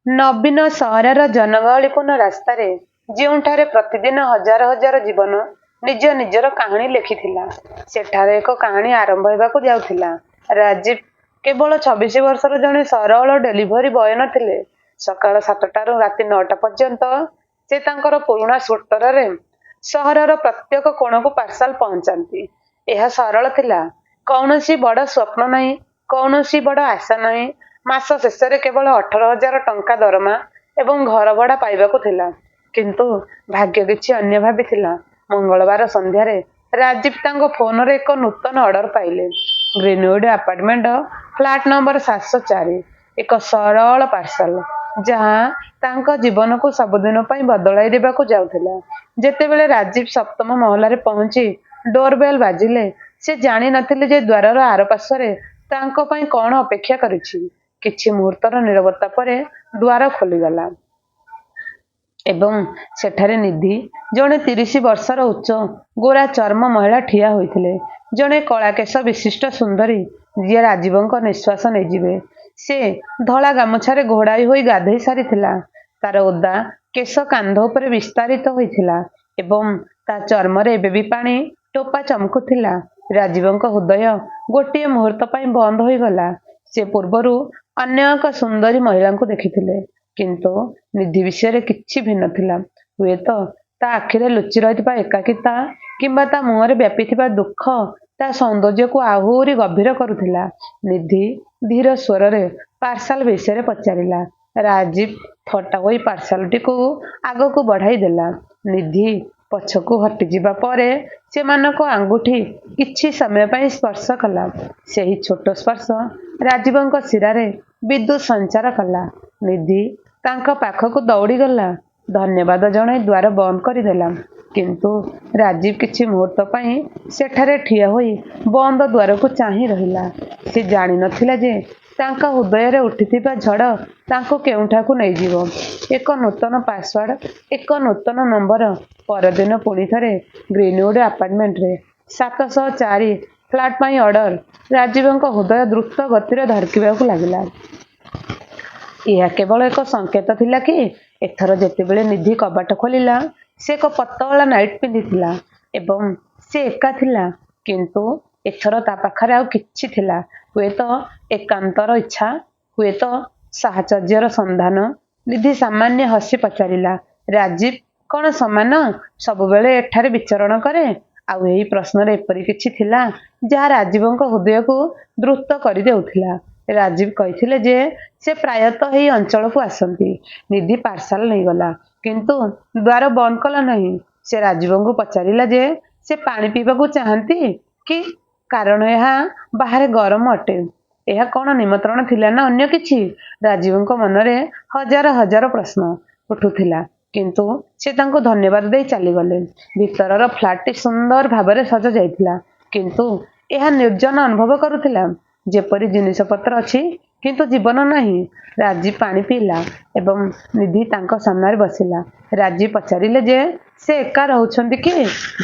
ନବୀନ ସହରର ଜନଗହଳିପୂର୍ଣ୍ଣ ରାସ୍ତାରେ ଯେଉଁଠାରେ ପ୍ରତିଦିନ ହଜାର ହଜାର ଜୀବନ ନିଜ ନିଜର କାହାଣୀ ଲେଖିଥିଲା, ସେଠାରେ ଏକ କାହାଣୀ ଆରମ୍ଭ ହେବାକୁ ଯାଉଥିଲା। ରାଜୀବ କେବଳ 26 ବର୍ଷର ଜଣେ ସରଳ ଡେଲିଭରି ବୟ ନଥିଲେ। ସକାଳ 7ଟାରୁ ରାତି 9ଟା ପର୍ଯ୍ୟନ୍ତ ସେ ତାଙ୍କର ପୁରୁଣା ସ୍କୁଟରରେ ସହରର ପ୍ରତ୍ୟେକ କୋଣକୁ ପାର୍ସଲ ପହଞ୍ଚାନ୍ତି। ଏହା ସରଳ ଥିଲା। କୌଣସି ବଡ଼ ସ୍ୱପ୍ନ ନାହିଁ, କୌଣସି ବଡ଼ ଆଶା ନାହିଁ। ମାସ ଶେଷରେ କେବଳ 18,000 ଟଙ୍କା ଦରମା ଏବଂ ଘର ଭଡ଼ା ପାଇବାକୁ ଥିଲା। କିନ୍ତୁ ଭାଗ୍ୟ କିଛି ଅନ୍ୟ ଭାବିଥିଲା। ମଙ୍ଗଳବାର ସନ୍ଧ୍ୟାରେ ରାଜୀବ ତାଙ୍କ ଫୋନରେ ଏକ ନୂତନ ଅର୍ଡର ପାଇଲେ। ଗ୍ରୀନଉଡ୍ ଆପାର୍ଟମେଣ୍ଟ, ଫ୍ଲାଟ୍ ନମ୍ବର 704। ଏକ ସରଳ ପାର୍ସଲ, ଯାହା ତାଙ୍କ ଜୀବନକୁ ସବୁଦିନ ପାଇଁ ବଦଳାଇ ଦେବାକୁ ଯାଉଥିଲା। ଯେତେବେଳେ ରାଜୀବ 7ମ ମହଲାରେ ପହଞ୍ଚି ଡୋରବେଲ୍ ବାଜିଲେ, ସେ ଜାଣି ନଥିଲେ ଯେ ଦ୍ୱାରର ଆର ପାର୍ଶ୍ୱରେ ତାଙ୍କ ପାଇଁ କ'ଣ ଅପେକ୍ଷା କରିଛି। କିଛି ମୁହୂର୍ତ୍ତର ନୀରବତା ପରେ ଦ୍ୱାର ଖୋଲିଗଲା ଏବଂ ସେଠାରେ ନିଧି, ଜଣେ 30 ବର୍ଷର ଉଚ୍ଚ ଗୋରା ଚର୍ମ ମହିଳା ଠିଆ ହୋଇଥିଲେ। ଜଣେ କଳାକେଶ ବିଶିଷ୍ଟ ସୁନ୍ଦରୀ, ଯିଏ ରାଜୀବଙ୍କ ନିଶ୍ୱାସ ନେଇଯିବେ। ସେ ଧଳା ଗାମୁଛାରେ ଘୋଡ଼ାଇ ହୋଇ ଗାଧୋଇ ସାରିଥିଲା। ତାର ଓଦା କେଶ କାନ୍ଧ ଉପରେ ବିସ୍ତାରିତ ହୋଇଥିଲା ଏବଂ ତା ଚର୍ମରେ ଏବେ ବି ପାଣି ଟୋପା ଚମକୁଥିଲା। ରାଜୀବଙ୍କ ହୃଦୟ ଗୋଟିଏ ମୁହୂର୍ତ୍ତ ପାଇଁ ବନ୍ଦ ହୋଇଗଲା। ସେ ପୂର୍ବରୁ ଅନ୍ୟ ଏକ ସୁନ୍ଦରୀ ମହିଳାଙ୍କୁ ଦେଖିଥିଲେ, କିନ୍ତୁ ନିଧି ବିଷୟରେ କିଛି ଭିନ୍ନ ଥିଲା। ହୁଏତ ତା ଆଖିରେ ଲୁଚି ରହିଥିବା ଏକାକିତା କିମ୍ବା ତା ମୁହଁରେ ବ୍ୟାପିଥିବା ଦୁଃଖ ତା ସୌନ୍ଦର୍ଯ୍ୟକୁ ଆହୁରି ଗଭୀର କରୁଥିଲା। ନିଧି ଧୀର ସ୍ୱରରେ ପାର୍ସଲ ବିଷୟରେ ପଚାରିଲା। ରାଜୀବ ଥଟ୍ଟା ହୋଇ ପାର୍ସଲଟିକୁ ଆଗକୁ ବଢ଼ାଇ ଦେଲା। ନିଧି ପଛକୁ ହଟିଯିବା ପରେ ସେମାନଙ୍କ ଆଙ୍ଗୁଠି କିଛି ସମୟ ପାଇଁ ସ୍ପର୍ଶ କଲା। ସେହି ଛୋଟ ସ୍ପର୍ଶ ରାଜୀବଙ୍କ ଶିରାରେ ବିଦ୍ୟୁତ୍ ସଞ୍ଚାର କଲା। ନିଧି ତାଙ୍କ ପାଖକୁ ଦୌଡ଼ିଗଲା, ଧନ୍ୟବାଦ ଜଣାଇ ଦ୍ୱାର ବନ୍ଦ କରିଦେଲା। କିନ୍ତୁ ରାଜୀବ କିଛି ମୁହୂର୍ତ୍ତ ପାଇଁ ସେଠାରେ ଠିଆ ହୋଇ ବନ୍ଦ ଦ୍ୱାରକୁ ଚାହିଁ ରହିଲା। ସେ ଜାଣି ନଥିଲା ଯେ ତାଙ୍କ ହୃଦୟରେ ଉଠିଥିବା ଝଡ଼ ତାଙ୍କୁ କେଉଁଠାକୁ ନେଇଯିବ। ଏକ ନୂତନ ପାସୱାର୍ଡ, ଏକ ନୂତନ ନମ୍ବର। ପରଦିନ ପୁଣି ଥରେ ଗ୍ରୀନଉଡ୍ ଆପାର୍ଟମେଣ୍ଟରେ 704 ଫ୍ଲାଟ୍ ପାଇଁ ଅର୍ଡର। ରାଜୀବଙ୍କ ହୃଦୟ ଦ୍ରୁତ ଗତିରେ ଧଡ଼କିବାକୁ ଲାଗିଲା। ଏହା କେବଳ ଏକ ସଂକେତ ଥିଲା କି? ଏଥର ଯେତେବେଳେ ନିଧି କବାଟ ଖୋଲିଲା, ସେ ଏକ ପତଳା ନାଇଟ୍ ପିନ୍ଧିଥିଲା ଏବଂ ସେ ଏକା ଥିଲା। କିନ୍ତୁ ଏଥର ତା ପାଖରେ ଆଉ କିଛି ଥିଲା। ହୁଏତ ଏକାନ୍ତର ଇଚ୍ଛା, ହୁଏତ ସାହଚର୍ଯ୍ୟର ସନ୍ଧାନ। ନିଧି ସାମାନ୍ୟ ହସି ପଚାରିଲା, ରାଜୀବ କ'ଣ ସମାନ ସବୁବେଳେ ଏଠାରେ ବିଚରଣ କରେ? ଆଉ ଏହି ପ୍ରଶ୍ନରେ ଏପରି କିଛି ଥିଲା ଯାହା ରାଜୀବଙ୍କ ହୃଦୟକୁ ଦ୍ରୁତ କରିଦେଉଥିଲା। ରାଜୀବ କହିଥିଲେ ଯେ ସେ ପ୍ରାୟତଃ ଏହି ଅଞ୍ଚଳକୁ ଆସନ୍ତି। ନିଧି ପାର୍ସଲ ନେଇଗଲା, କିନ୍ତୁ ଦ୍ୱାର ବନ୍ଦ କଲା ନାହିଁ। ସେ ରାଜୀବଙ୍କୁ ପଚାରିଲା ଯେ ସେ ପାଣି ପିଇବାକୁ ଚାହାନ୍ତି କି, କାରଣ ଏହା ବାହାରେ ଗରମ ଅଟେ। ଏହା କ'ଣ ନିମନ୍ତ୍ରଣ ଥିଲା ନା ଅନ୍ୟ କିଛି? ରାଜୀବଙ୍କ ମନରେ ହଜାର ହଜାର ପ୍ରଶ୍ନ ଉଠୁଥିଲା, କିନ୍ତୁ ସେ ତାଙ୍କୁ ଧନ୍ୟବାଦ ଦେଇ ଚାଲିଗଲେ। ଭିତରର ଫ୍ଲାଟଟି ସୁନ୍ଦର ଭାବରେ ସଜାଯାଇଥିଲା, କିନ୍ତୁ ଏହା ନିର୍ଜନ ଅନୁଭବ କରୁଥିଲା। ଯେପରି ଜିନିଷପତ୍ର ଅଛି, କିନ୍ତୁ ଜୀବନ ନାହିଁ। ରାଜୀବ ପାଣି ପିଇଲା ଏବଂ ନିଧି ତାଙ୍କ ସାମ୍ନାରେ ବସିଲା। ରାଜୀବ ପଚାରିଲେ ଯେ ସେ ଏକା ରହୁଛନ୍ତି କି,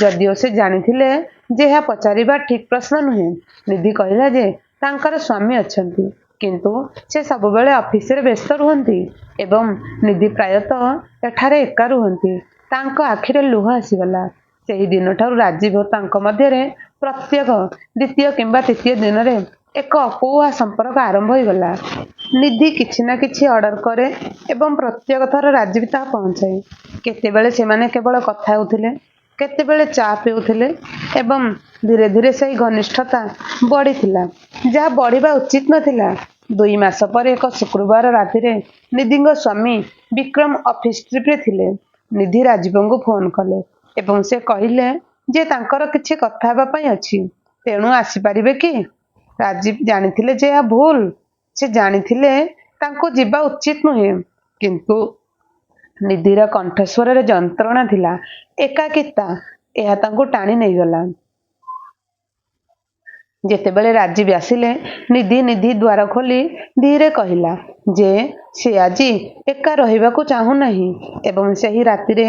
ଯଦିଓ ସେ ଜାଣିଥିଲେ ଯେ ଏହା ପଚାରିବା ଠିକ୍ ପ୍ରଶ୍ନ ନୁହେଁ। ନିଧି କହିଲା ଯେ ତାଙ୍କର ସ୍ୱାମୀ ଅଛନ୍ତି, କିନ୍ତୁ ସେ ସବୁବେଳେ ଅଫିସରେ ବ୍ୟସ୍ତ ରୁହନ୍ତି ଏବଂ ନିଧି ପ୍ରାୟତଃ ଏଠାରେ ଏକା ରୁହନ୍ତି। ତାଙ୍କ ଆଖିରେ ଲୁହ ଆସିଗଲା। ସେହି ଦିନଠାରୁ ରାଜୀବ ଓ ତାଙ୍କ ମଧ୍ୟରେ ପ୍ରତ୍ୟେକ ଦ୍ୱିତୀୟ କିମ୍ବା ତୃତୀୟ ଦିନରେ ଏକ ଅକୁହା ସମ୍ପର୍କ ଆରମ୍ଭ ହୋଇଗଲା। ନିଧି କିଛି ନା କିଛି ଅର୍ଡର କରେ ଏବଂ ପ୍ରତ୍ୟେକ ଥର ରାଜୀବ ତାହା ପହଞ୍ଚାଏ। କେତେବେଳେ ସେମାନେ କେବଳ କଥା ହେଉଥିଲେ, କେତେବେଳେ ଚା' ପିଉଥିଲେ ଏବଂ ଧୀରେ ଧୀରେ ସେହି ଘନିଷ୍ଠତା ବଢ଼ିଥିଲା, ଯାହା ବଢ଼ିବା ଉଚିତ ନଥିଲା। 2 ମାସ ପରେ ଏକ ଶୁକ୍ରବାର ରାତିରେ ନିଧିଙ୍କ ସ୍ୱାମୀ ବିକ୍ରମ ଅଫିସ ଟ୍ରିପ୍ରେ ଥିଲେ। ନିଧି ରାଜୀବଙ୍କୁ ଫୋନ୍ କଲେ ଏବଂ ସେ କହିଲେ ଯେ ତାଙ୍କର କିଛି କଥା ହେବା ପାଇଁ ଅଛି, ତେଣୁ ଆସିପାରିବେ କି? ରାଜୀବ ଜାଣିଥିଲେ ଯେ ଏହା ଭୁଲ। ସେ ଜାଣିଥିଲେ ତାଙ୍କୁ ଯିବା ଉଚିତ ନୁହେଁ, କିନ୍ତୁ ନିଧିର କଣ୍ଠସ୍ୱରରେ ଯନ୍ତ୍ରଣା ଥିଲା, ଏକାକିତା। ଏହା ତାଙ୍କୁ ଟାଣି ନେଇଗଲା। ଯେତେବେଳେ ରାଜୀବ ଆସିଲେ ନିଧି ଦ୍ୱାର ଖୋଲି ଧୀରେ କହିଲା ଯେ ସେ ଆଜି ଏକା ରହିବାକୁ ଚାହୁଁନାହିଁ ଏବଂ ସେହି ରାତିରେ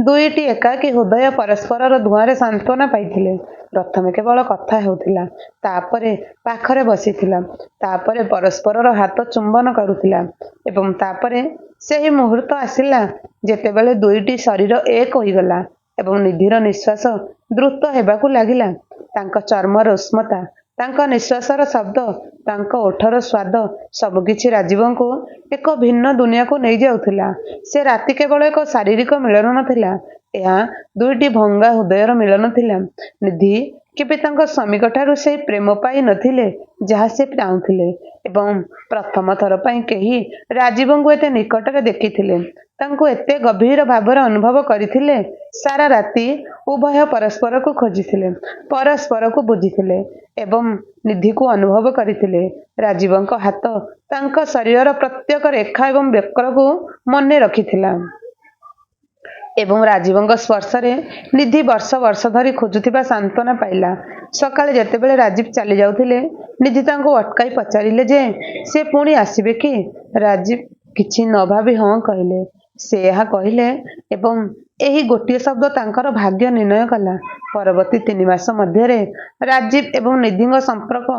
ଦୁଇଟି ଏକାକୀ ହୃଦୟ ପରସ୍ପରର ଧୂଆଁରେ ସାନ୍ତ୍ୱନା ପାଇଥିଲେ। ପ୍ରଥମେ କେବଳ କଥା ହେଉଥିଲା, ତାପରେ ପାଖରେ ବସିଥିଲା, ତାପରେ ପରସ୍ପରର ହାତ ଚୁମ୍ବନ କରୁଥିଲା ଏବଂ ତାପରେ ସେହି ମୁହୂର୍ତ୍ତ ଆସିଲା ଯେତେବେଳେ ଦୁଇଟି ଶରୀର ଏକ ହୋଇଗଲା ଏବଂ ନିଧିର ନିଶ୍ୱାସ ଦ୍ରୁତ ହେବାକୁ ଲାଗିଲା। ତାଙ୍କ ଚର୍ମର ଉଷ୍ମତା, ତାଙ୍କ ନିଶ୍ୱାସର ଶବ୍ଦ, ତାଙ୍କ ଓଠର ସ୍ୱାଦ ସବୁକିଛି ରାଜୀବଙ୍କୁ ଏକ ଭିନ୍ନ ଦୁନିଆକୁ ନେଇଯାଉଥିଲା। ସେ ରାତି କେବଳ ଏକ ଶାରୀରିକ ମିଳନ ନଥିଲା, ଏହା ଦୁଇଟି ଭଙ୍ଗା ହୃଦୟର ମିଳନ ଥିଲା। ନିଧି କେବେ ତାଙ୍କ ସ୍ୱାମୀଙ୍କଠାରୁ ସେହି ପ୍ରେମ ପାଇ ନଥିଲେ ଯାହା ସେ ଚାହୁଁଥିଲେ ଏବଂ ପ୍ରଥମ ଥର ପାଇଁ କେହି ରାଜୀବଙ୍କୁ ଏତେ ନିକଟରେ ଦେଖିଥିଲେ, ତାଙ୍କୁ ଏତେ ଗଭୀର ଭାବରେ ଅନୁଭବ କରିଥିଲେ। ସାରା ରାତି ଉଭୟ ପରସ୍ପରକୁ ଖୋଜିଥିଲେ, ପରସ୍ପରକୁ ବୁଝିଥିଲେ ଏବଂ ନିଧିକୁ ଅନୁଭବ କରିଥିଲେ। ରାଜୀବଙ୍କ ହାତ ତାଙ୍କ ଶରୀରର ପ୍ରତ୍ୟେକ ରେଖା ଏବଂ ବକ୍ରକୁ ମନେ ରଖିଥିଲା ଏବଂ ରାଜୀବଙ୍କ ସ୍ପର୍ଶରେ ନିଧି ବର୍ଷ ବର୍ଷ ଧରି ଖୋଜୁଥିବା ସାନ୍ତ୍ୱନା ପାଇଲା। ସକାଳେ ଯେତେବେଳେ ରାଜୀବ ଚାଲି ଯାଉଥିଲେ, ନିଧି ତାଙ୍କୁ ଅଟକାଇ ପଚାରିଲେ ଯେ ସେ ପୁଣି ଆସିବେ କି? ରାଜୀବ କିଛି ନ ଭାବି ହଁ କହିଲେ। ସେ ଏହା କହିଲେ ଏବଂ ଏହି ଗୋଟିଏ ଶବ୍ଦ ତାଙ୍କର ଭାଗ୍ୟ ନିର୍ଣ୍ଣୟ କଲା। ପରବର୍ତ୍ତୀ 3 ମାସ ମଧ୍ୟରେ ରାଜୀବ ଏବଂ ନିଧିଙ୍କ ସମ୍ପର୍କ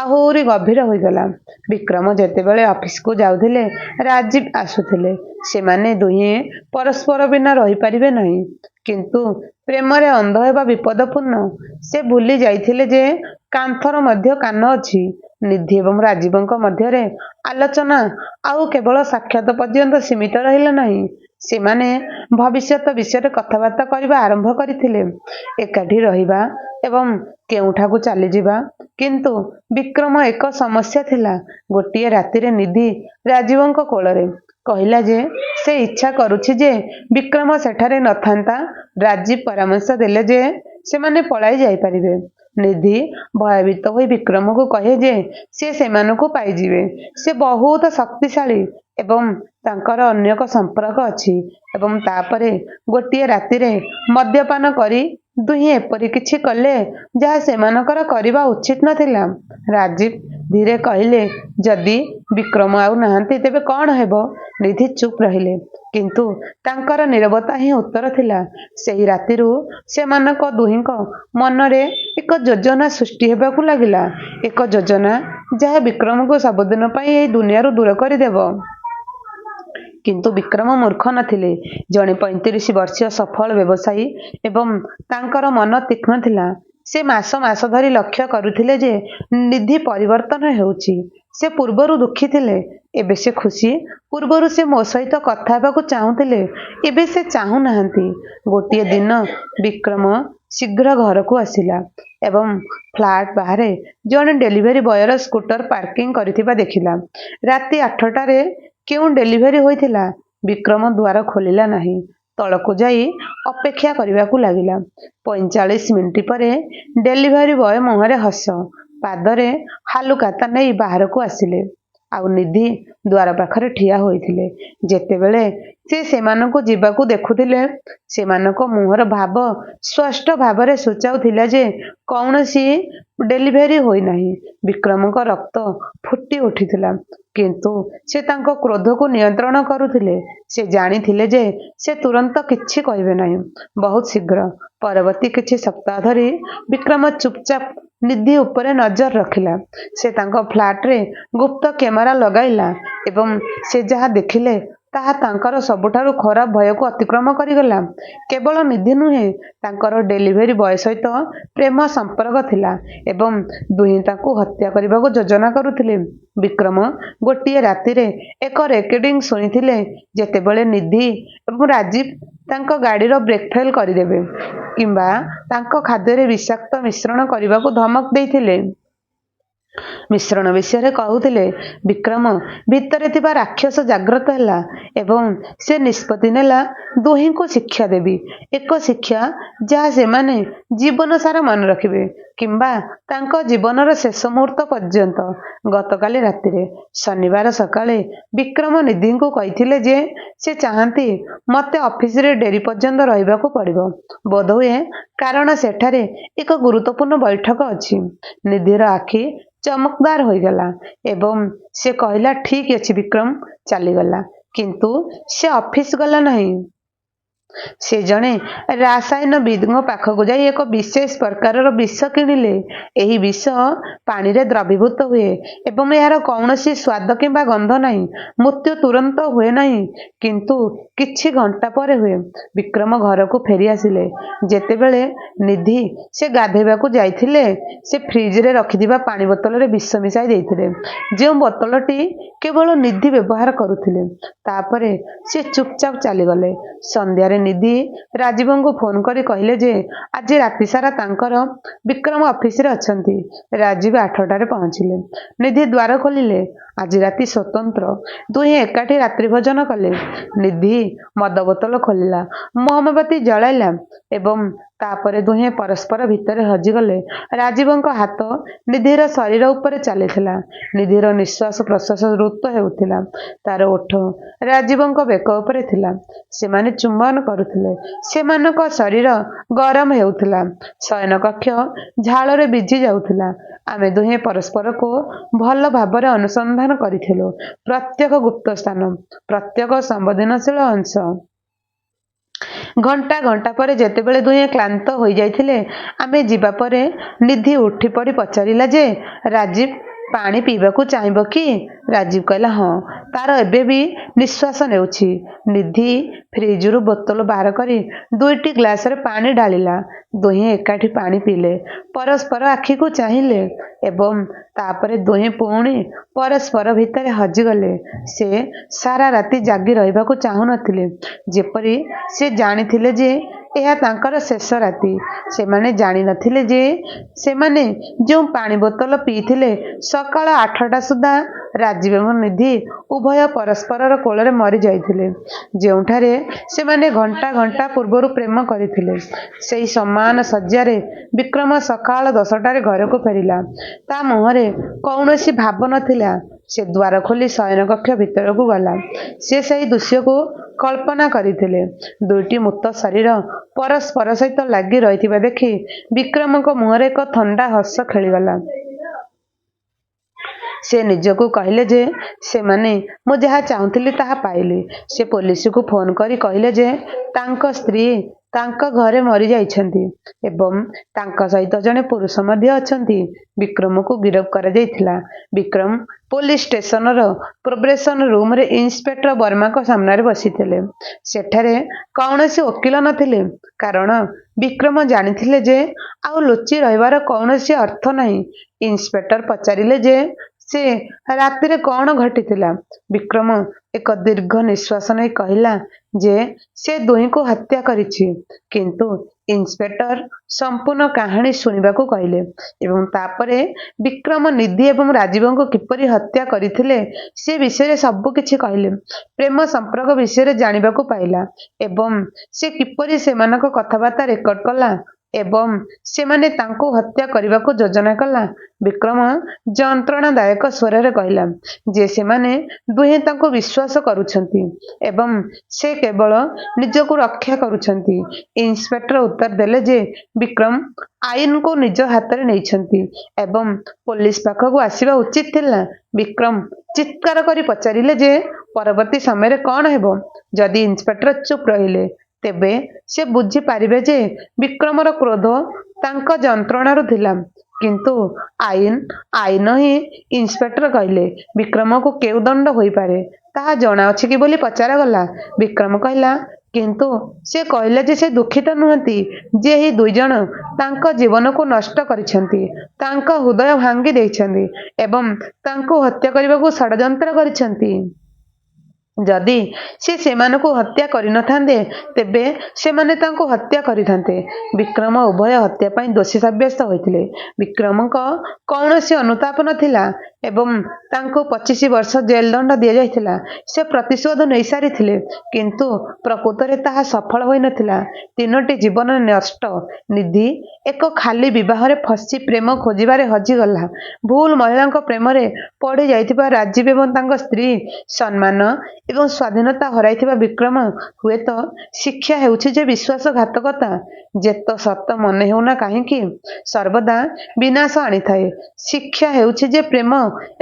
ଆହୁରି ଗଭୀର ହୋଇଗଲା। ବିକ୍ରମ ଯେତେବେଳେ ଅଫିସକୁ ଯାଉଥିଲେ, ରାଜୀବ ଆସୁଥିଲେ। ସେମାନେ ଦୁହେଁ ପରସ୍ପର ବିନା ରହିପାରିବେ ନାହିଁ, କିନ୍ତୁ ପ୍ରେମରେ ଅନ୍ଧ ହେବା ବିପଦପୂର୍ଣ୍ଣ। ସେ ଭୁଲି ଯାଇଥିଲେ ଯେ କାନ୍ଥର ମଧ୍ୟ କାନ ଅଛି। ନିଧି ଏବଂ ରାଜୀବଙ୍କ ମଧ୍ୟରେ ଆଲୋଚନା ଆଉ କେବଳ ସାକ୍ଷାତ ପର୍ଯ୍ୟନ୍ତ ସୀମିତ ରହିଲା ନାହିଁ, ସେମାନେ ଭବିଷ୍ୟତ ବିଷୟରେ କଥାବାର୍ତ୍ତା କରିବା ଆରମ୍ଭ କରିଥିଲେ, ଏକାଠି ରହିବା ଏବଂ କେଉଁଠାକୁ ଚାଲିଯିବା। କିନ୍ତୁ ବିକ୍ରମ ଏକ ସମସ୍ୟା ଥିଲା। ଗୋଟିଏ ରାତିରେ ନିଧି ରାଜୀବଙ୍କ କୋଳରେ କହିଲା ଯେ ସେ ଇଚ୍ଛା କରୁଛି ଯେ ବିକ୍ରମ ସେଠାରେ ନଥାନ୍ତା। ରାଜୀବ ପରାମର୍ଶ ଦେଲେ ଯେ ସେମାନେ ପଳାଇ ଯାଇପାରିବେ। ନିଧି ଭୟଭୀତ ହୋଇ ବିକ୍ରମକୁ କହେ ଯେ ସେ ସେମାନଙ୍କୁ ପାଇଯିବେ, ସେ ବହୁତ ଶକ୍ତିଶାଳୀ ଏବଂ ତାଙ୍କର ଅନ୍ୟ ଏକ ସମ୍ପର୍କ ଅଛି। ଏବଂ ତାପରେ ଗୋଟିଏ ରାତିରେ ମଦ୍ୟପାନ କରି ଦୁହେଁ ଏପରି କିଛି କଲେ ଯାହା ସେମାନଙ୍କର କରିବା ଉଚିତ ନଥିଲା। ରାଜୀବ ଧୀରେ କହିଲେ, ଯଦି ବିକ୍ରମ ଆଉ ନାହାନ୍ତି ତେବେ କ'ଣ ହେବ? ନିଧି ଚୁପ୍ ରହିଲେ, କିନ୍ତୁ ତାଙ୍କର ନୀରବତା ହିଁ ଉତ୍ତର ଥିଲା। ସେହି ରାତିରୁ ସେମାନଙ୍କ ଦୁହିଁଙ୍କ ମନରେ ଏକ ଯୋଜନା ସୃଷ୍ଟି ହେବାକୁ ଲାଗିଲା, ଏକ ଯୋଜନା ଯାହା ବିକ୍ରମକୁ ସବୁଦିନ ପାଇଁ ଏହି ଦୁନିଆରୁ ଦୂର କରିଦେବ। କିନ୍ତୁ ବିକ୍ରମ ମୂର୍ଖ ନଥିଲେ, ଜଣେ 35 ବର୍ଷୀୟ ସଫଳ ବ୍ୟବସାୟୀ ଏବଂ ତାଙ୍କର ମନ ତୀକ୍ଷ୍ଣ ଥିଲା। ସେ ମାସ ମାସ ଧରି ଲକ୍ଷ୍ୟ କରୁଥିଲେ ଯେ ନିଧି ପରିବର୍ତ୍ତନ ହେଉଛି। ସେ ପୂର୍ବରୁ ଦୁଃଖୀ ଥିଲେ, ଏବେ ସେ ଖୁସି। ପୂର୍ବରୁ ସେ ମୋ ସହିତ କଥା ହେବାକୁ ଚାହୁଁଥିଲେ, ଏବେ ସେ ଚାହୁଁନାହାନ୍ତି। ଗୋଟିଏ ଦିନ ବିକ୍ରମ ଶୀଘ୍ର ଘରକୁ ଆସିଲା ଏବଂ ଫ୍ଲାଟ୍ ବାହାରେ ଜଣେ ଡେଲିଭରି ବୟର ସ୍କୁଟର ପାର୍କିଂ କରିଥିବା ଦେଖିଲା। ରାତି 8ଟାରେ କେଉଁ ଡେଲିଭରି ହୋଇଥିଲା? ବିକ୍ରମ ଦ୍ୱାର ଖୋଲିଲା ନାହିଁ, ତଳକୁ ଯାଇ ଅପେକ୍ଷା କରିବାକୁ ଲାଗିଲା। 45 ମିନିଟ୍ ପରେ ଡେଲିଭରି ବୟ ମୁହଁରେ ହସ, ପାଦରେ ହାଲୁକାତା ନେଇ ବାହାରକୁ ଆସିଲେ ଆଉ ନିଧି ଦ୍ୱାର ପାଖରେ ଠିଆ ହୋଇଥିଲେ। ଯେତେବେଳେ ସେ ସେମାନଙ୍କୁ ଯିବାକୁ ଦେଖୁଥିଲେ, ସେମାନଙ୍କ ମୁହଁର ଭାବ ସ୍ପଷ୍ଟ ଭାବରେ ସୂଚାଉଥିଲା ଯେ କୌଣସି ଡେଲିଭରି ହୋଇନାହିଁ। ବିକ୍ରମଙ୍କ ରକ୍ତ ଫୁଟି ଉଠିଥିଲା, କିନ୍ତୁ ସେ ତାଙ୍କ କ୍ରୋଧକୁ ନିୟନ୍ତ୍ରଣ କରୁଥିଲେ। ସେ ଜାଣିଥିଲେ ଯେ ସେ ତୁରନ୍ତ କିଛି କହିବେ ନାହିଁ। ବହୁତ ଶୀଘ୍ର, ପରବର୍ତ୍ତୀ କିଛି ସପ୍ତାହ ଧରି ବିକ୍ରମ ଚୁପଚାପ ନିଧି ଉପରେ ନଜର ରଖିଲା। ସେ ତାଙ୍କ ଫ୍ଲାଟରେ ଗୁପ୍ତ କ୍ୟାମେରା ଲଗାଇଲା ଏବଂ ସେ ଯାହା ଦେଖିଲେ ତାହା ତାଙ୍କର ସବୁଠାରୁ ଖରାପ ଭୟକୁ ଅତିକ୍ରମ କରିଗଲା। କେବଳ ନିଧି ନୁହେଁ, ତାଙ୍କର ଡେଲିଭରି ବୟ ସହିତ ପ୍ରେମ ସମ୍ପର୍କ ଥିଲା ଏବଂ ଦୁହେଁ ତାଙ୍କୁ ହତ୍ୟା କରିବାକୁ ଯୋଜନା କରୁଥିଲେ। ବିକ୍ରମ ଗୋଟିଏ ରାତିରେ ଏକ ରେକର୍ଡିଂ ଶୁଣିଥିଲେ, ଯେତେବେଳେ ନିଧି ଏବଂ ରାଜୀବ ତାଙ୍କ ଗାଡ଼ିର ବ୍ରେକ୍ ଫେଲ୍ କରିଦେବେ କିମ୍ବା ତାଙ୍କ ଖାଦ୍ୟରେ ବିଷାକ୍ତ ମିଶ୍ରଣ କରିବାକୁ ଧମକ ଦେଇଥିଲେ। ମିଶ୍ରଣ ବିଷୟରେ କହୁଥିଲେ। ବିକ୍ରମ ଭିତରେ ଥିବା ରାକ୍ଷସ ଜାଗ୍ରତ ହେଲା ଏବଂ ସେ ନିଷ୍ପତ୍ତି ନେଲା, ଦୁହିଁଙ୍କୁ ଶିକ୍ଷା ଦେବି, ଏକ ଶିକ୍ଷା ଯାହା ସେମାନେ ଜୀବନ ସାରା ମନେ ରଖିବେ, କିମ୍ବା ତାଙ୍କ ଜୀବନର ଶେଷ ମୁହୂର୍ତ୍ତ ପର୍ଯ୍ୟନ୍ତ। ଗତକାଲି ରାତିରେ, ଶନିବାର ସକାଳେ ବିକ୍ରମ ନିଧିଙ୍କୁ କହିଥିଲେ ଯେ ସେ ଚାହାନ୍ତି ମୋତେ ଅଫିସରେ ଡେରି ପର୍ଯ୍ୟନ୍ତ ରହିବାକୁ ପଡ଼ିବ। ବୋଧହୁଏ କାରଣ ସେଠାରେ ଏକ ଗୁରୁତ୍ୱପୂର୍ଣ୍ଣ ବୈଠକ ଅଛି। ନିଧିର ଆଖି ଚମକଦାର ହୋଇଗଲା ଏବଂ ସେ କହିଲା, ଠିକ୍ ଅଛି ବିକ୍ରମ। ଚାଲିଗଲା। କିନ୍ତୁ ସେ ଅଫିସ ଗଲା ନାହିଁ। ସେ ଜଣେ ରାସାୟନବିଦଙ୍କ ପାଖକୁ ଯାଇ ଏକ ବିଶେଷ ପ୍ରକାରର ବିଷ କିଣିଲେ। ଏହି ବିଷ ପାଣିରେ ଦ୍ରବୀଭୂତ ହୁଏ ଏବଂ ଏହାର କୌଣସି ସ୍ୱାଦ କିମ୍ବା ଗନ୍ଧ ନାହିଁ। ମୃତ୍ୟୁ ତୁରନ୍ତ ହୁଏ ନାହିଁ, କିନ୍ତୁ କିଛି ଘଣ୍ଟା ପରେ ହୁଏ। ବିକ୍ରମ ଘରକୁ ଫେରି ଆସିଲେ। ଯେତେବେଳେ ନିଧି ସେ ଗାଧୋଇବାକୁ ଯାଇଥିଲେ, ସେ ଫ୍ରିଜରେ ରଖିଥିବା ପାଣି ବୋତଲରେ ବିଷ ମିଶାଇ ଦେଇଥିଲେ, ଯେଉଁ ବୋତଲଟି କେବଳ ନିଧି ବ୍ୟବହାର କରୁଥିଲେ। ତାପରେ ସେ ଚୁପଚାପ ଚାଲିଗଲେ। ସନ୍ଧ୍ୟାରେ ନିଧି ରାଜୀବଙ୍କୁ ଫୋନ କରି କହିଲେ ଯେ ଆଜି ରାତି ସାରା ତାଙ୍କର ବିକ୍ରମ ଅଫିସରେ ଅଛନ୍ତି। ରାଜୀବ 8টাରେ ପହଞ୍ଚିଲେ। ନିଧି ଦ୍ୱାର ଖୋଲିଲେ। ଆଜି ରାତି ସ୍ୱତନ୍ତ୍ର। ଦୁହେଁ ଏକାଠି ରାତ୍ରି ଭୋଜନ କଲେ। ନିଧି ମଦ ବୋତଲ ଖୋଲିଲା, ମହମବତୀ ଜଳାଇଲା ଏବଂ ତାପରେ ଦୁହେଁ ପରସ୍ପର ଭିତରେ ହଜିଗଲେ। ରାଜୀବଙ୍କ ହାତ ନିଧିର ଶରୀର ଉପରେ ଚାଲିଥିଲା। ନିଧିର ନିଶ୍ୱାସ ପ୍ରଶ୍ୱାସ ଦ୍ରୁତ ହେଉଥିଲା। ତାର ଓଠ ରାଜୀବଙ୍କ ବେକ ଉପରେ ଥିଲା। ସେମାନେ ଚୁମ୍ବନ କରୁଥିଲେ। ସେମାନଙ୍କ ଶରୀର ଗରମ ହେଉଥିଲା। ଶୟନକକ୍ଷ ଝାଳରେ ଭିଜି ଯାଉଥିଲା। ଆମେ ଦୁହେଁ ପରସ୍ପରକୁ ଭଲ ଭାବରେ ଅନୁସନ୍ଧାନ କରିଥିଲୁ। ପ୍ରତ୍ୟେକ ଗୁପ୍ତ ସ୍ଥାନ, ପ୍ରତ୍ୟେକ ସମ୍ବେଦନଶୀଳ ଅଂଶ। ଘଣ୍ଟା ଘଣ୍ଟା ପରେ ଯେତେବେଳେ ଦୁହେଁ କ୍ଳାନ୍ତ ହୋଇଯାଇଥିଲେ, ଆମେ ଯିବା ପରେ ନିଧି ଉଠିପଡ଼ି ପଚାରିଲା ଯେ ରାଜୀବ ପାଣି ପିଇବାକୁ ଚାହିଁବ କି? ରାଜୀବ କହିଲା ହଁ, ତାର ଏବେ ବି ନିଶ୍ୱାସ ନେଉଛି। ନିଧି ଫ୍ରିଜରୁ ବୋତଲ ବାହାର କରି 2ଟି ଗ୍ଲାସରେ ପାଣି ଢାଳିଲା। ଦୁହେଁ ଏକାଠି ପାଣି ପିଇଲେ, ପରସ୍ପର ଆଖିକୁ ଚାହିଁଲେ ଏବଂ ତାପରେ ଦୁହେଁ ପୁଣି ପରସ୍ପର ଭିତରେ ହଜିଗଲେ। ସେ ସାରା ରାତି ଜାଗି ରହିବାକୁ ଚାହୁଁନଥିଲେ। ଯେପରି ସେ ଜାଣିଥିଲେ ଯେ ଏହା ତାଙ୍କର ଶେଷ ରାତି। ସେମାନେ ଜାଣିନଥିଲେ ଯେ ସେମାନେ ଯେଉଁ ପାଣି ବୋତଲ ପିଇଥିଲେ, ସକାଳ 8ଟା ସୁଦ୍ଧା ରାଜୀବ ଏବଂ ନିଧି ଉଭୟ ପରସ୍ପରର କୋଳରେ ମରିଯାଇଥିଲେ। ଯେଉଁଠାରେ ସେମାନେ ଘଣ୍ଟା ଘଣ୍ଟା ପୂର୍ବରୁ ପ୍ରେମ କରିଥିଲେ, ସେହି ସମାନ ଶଯ୍ୟାରେ ବିକ୍ରମ ସକାଳ 10টাରେ ଘରକୁ ଫେରିଲା। ତା ମୁହଁରେ କୌଣସି ଭାବ ନଥିଲା। ସେ ଦ୍ୱାର ଖୋଲି ଶୟନକକ୍ଷ ଭିତରକୁ ଗଲା। ସେ ସେହି ଦୃଶ୍ୟକୁ କଳ୍ପନା କରିଥିଲେ। 2ଟି ମୃତ ଶରୀର ପରସ୍ପର ସହିତ ଲାଗି ରହିଥିବା ଦେଖି ବିକ୍ରମଙ୍କ ମୁହଁରେ ଏକ ଥଣ୍ଡା ହସ ଖେଳିଗଲା। ସେ ନିଜକୁ କହିଲେ ଯେ ସେମାନେ ମୁଁ ଯାହା ଚାହୁଁଥିଲି ତାହା ପାଇଲି। ସେ ପୋଲିସକୁ ଫୋନ କରି କହିଲେ ଯେ ତାଙ୍କ ସ୍ତ୍ରୀ ତାଙ୍କ ଘରେ ମରିଯାଇଛନ୍ତି ଏବଂ ତାଙ୍କ ସହିତ ଜଣେ ପୁରୁଷ ମଧ୍ୟ ଅଛନ୍ତି। ବିକ୍ରମକୁ ଗିରଫ କରାଯାଇଥିଲା। ବିକ୍ରମ ପୋଲିସ ଷ୍ଟେସନର ପ୍ରୋବେସନ ରୁମରେ ଇନ୍ସପେକ୍ଟର ବର୍ମାଙ୍କ ସାମ୍ନାରେ ବସିଥିଲେ। ସେଠାରେ କୌଣସି ଓକିଲ ନଥିଲେ, କାରଣ ବିକ୍ରମ ଜାଣିଥିଲେ ଯେ ଆଉ ଲୁଚି ରହିବାର କୌଣସି ଅର୍ଥ ନାହିଁ। ଇନ୍ସପେକ୍ଟର ପଚାରିଲେ ଯେ ସେ ରାତିରେ କ'ଣ ଘଟିଥିଲା। ବିକ୍ରମ ଏକ ଦୀର୍ଘ ନିଶ୍ୱାସ ନେଇ କହିଲା ଯେ ସେ ଦୁହିଁଙ୍କୁ ହତ୍ୟା କରିଛି। କିନ୍ତୁ ଇନ୍ସପେକ୍ଟର ସମ୍ପୂର୍ଣ୍ଣ କାହାଣୀ ଶୁଣିବାକୁ କହିଲେ ଏବଂ ତାପରେ ବିକ୍ରମ ନିଧି ଏବଂ ରାଜୀବଙ୍କୁ କିପରି ହତ୍ୟା କରିଥିଲେ ସେ ବିଷୟରେ ସବୁ କିଛି କହିଲେ। ପ୍ରେମ ସମ୍ପର୍କ ବିଷୟରେ ଜାଣିବାକୁ ପାଇଲା ଏବଂ ସେ କିପରି ସେମାନଙ୍କ କଥାବାର୍ତ୍ତା ରେକର୍ଡ କଲା ଏବଂ ସେମାନେ ତାଙ୍କୁ ହତ୍ୟା କରିବାକୁ ଯୋଜନା କଲା। ବିକ୍ରମ ଯନ୍ତ୍ରଣାଦାୟକ ସ୍ୱରରେ କହିଲା ଯେ ସେମାନେ ଦୁହେଁ ତାଙ୍କୁ ବିଶ୍ୱାସ କରୁଛନ୍ତି ଏବଂ ସେ କେବଳ ନିଜକୁ ରକ୍ଷା କରୁଛନ୍ତି। ଇନ୍ସପେକ୍ଟର ଉତ୍ତର ଦେଲେ ଯେ ବିକ୍ରମ ଆଇନକୁ ନିଜ ହାତରେ ନେଇଛନ୍ତି ଏବଂ ପୋଲିସ ପାଖକୁ ଆସିବା ଉଚିତ ଥିଲା। ବିକ୍ରମ ଚିତ୍କାର କରି ପଚାରିଲେ ଯେ ପରବର୍ତ୍ତୀ ସମୟରେ କ'ଣ ହେବ। ଯଦି ଇନ୍ସପେକ୍ଟର ଚୁପ୍ ରହିଲେ, ତେବେ ସେ ବୁଝିପାରିବେ ଯେ ବିକ୍ରମର କ୍ରୋଧ ତାଙ୍କ ଯନ୍ତ୍ରଣାରୁ ଥିଲା। କିନ୍ତୁ ଆଇନ ହିଁ। ଇନ୍ସପେକ୍ଟର କହିଲେ, ବିକ୍ରମକୁ କେଉଁ ଦଣ୍ଡ ହୋଇପାରେ ତାହା ଜଣାଅଛି କି ବୋଲି ପଚରାଗଲା। ବିକ୍ରମ କହିଲା, କିନ୍ତୁ ସେ କହିଲେ ଯେ ସେ ଦୁଃଖିତ ନୁହନ୍ତି ଯେ ଏହି 2 ଜଣ ତାଙ୍କ ଜୀବନକୁ ନଷ୍ଟ କରିଛନ୍ତି, ତାଙ୍କ ହୃଦୟ ଭାଙ୍ଗି ଦେଇଛନ୍ତି ଏବଂ ତାଙ୍କୁ ହତ୍ୟା କରିବାକୁ ଷଡ଼ଯନ୍ତ୍ର କରିଛନ୍ତି। ଯଦି ସେ ସେମାନଙ୍କୁ ହତ୍ୟା କରିନଥାନ୍ତେ, ତେବେ ସେମାନେ ତାଙ୍କୁ ହତ୍ୟା କରିଥାନ୍ତେ। ବିକ୍ରମ ଉଭୟ ହତ୍ୟା ପାଇଁ ଦୋଷୀ ସାବ୍ୟସ୍ତ ହୋଇଥିଲେ। ବିକ୍ରମଙ୍କ କୌଣସି ଅନୁତାପ ନଥିଲା ଏବଂ ତାଙ୍କୁ 25 ବର୍ଷ ଜେଲ ଦଣ୍ଡ ଦିଆଯାଇଥିଲା। ସେ ପ୍ରତିଶୋଧ ନେଇସାରିଥିଲେ, କିନ୍ତୁ ପ୍ରକୃତରେ ତାହା ସଫଳ ହୋଇନଥିଲା। 3ଟି ଜୀବନ ନଷ୍ଟ। ନିଧି ଏକ ଖାଲି ବିବାହରେ ଫସି ପ୍ରେମ ଖୋଜିବାରେ ହଜିଗଲା। ଭୁଲ ମହିଳାଙ୍କ ପ୍ରେମରେ ପଡ଼ି ଯାଇଥିବା ରାଜୀବ ଏବଂ ତାଙ୍କ ସ୍ତ୍ରୀ ସମ୍ମାନ ଏବଂ ସ୍ୱାଧୀନତା ହରାଇଥିବା ବିକ୍ରମ। ହୁଏତ ଶିକ୍ଷା ହେଉଛି ଯେ ବିଶ୍ୱାସଘାତକତା, ଯେତେ ସତ ମନେ ହେଉନା କାହିଁକି, ସର୍ବଦା ବିନାଶ ଆଣିଥାଏ। ଶିକ୍ଷା ହେଉଛି ଯେ ପ୍ରେମ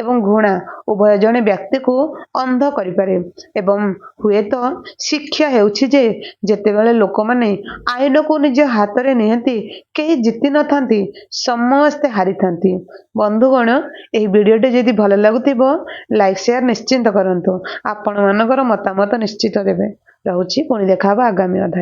ଏବଂ ଘୃଣା ଉଭୟ ଜଣେ ବ୍ୟକ୍ତିକୁ ଅନ୍ଧ କରିପାରେ। ଏବଂ ହୁଏତ ଶିକ୍ଷା ହେଉଛି ଯେ ଯେତେବେଳେ ଲୋକମାନେ ଆଇନକୁ ନିଜ ହାତରେ ନିଅନ୍ତି, କେହି ଜିତି ନଥାନ୍ତି, ସମସ୍ତେ ହାରିଥାନ୍ତି। ବନ୍ଧୁଗଣ, ଏହି ଭିଡ଼ିଓଟି ଯଦି ଭଲ ଲାଗୁଥିବ ଲାଇକ୍ ସେୟାର ନିଶ୍ଚିନ୍ତ କରନ୍ତୁ। ଆପଣମାନଙ୍କର ମତାମତ ନିଶ୍ଚିତ ଦେବେ। ରହୁଛି, ପୁଣି ଦେଖା ହେବ ଆଗାମୀ ଅଧ୍ୟାୟ।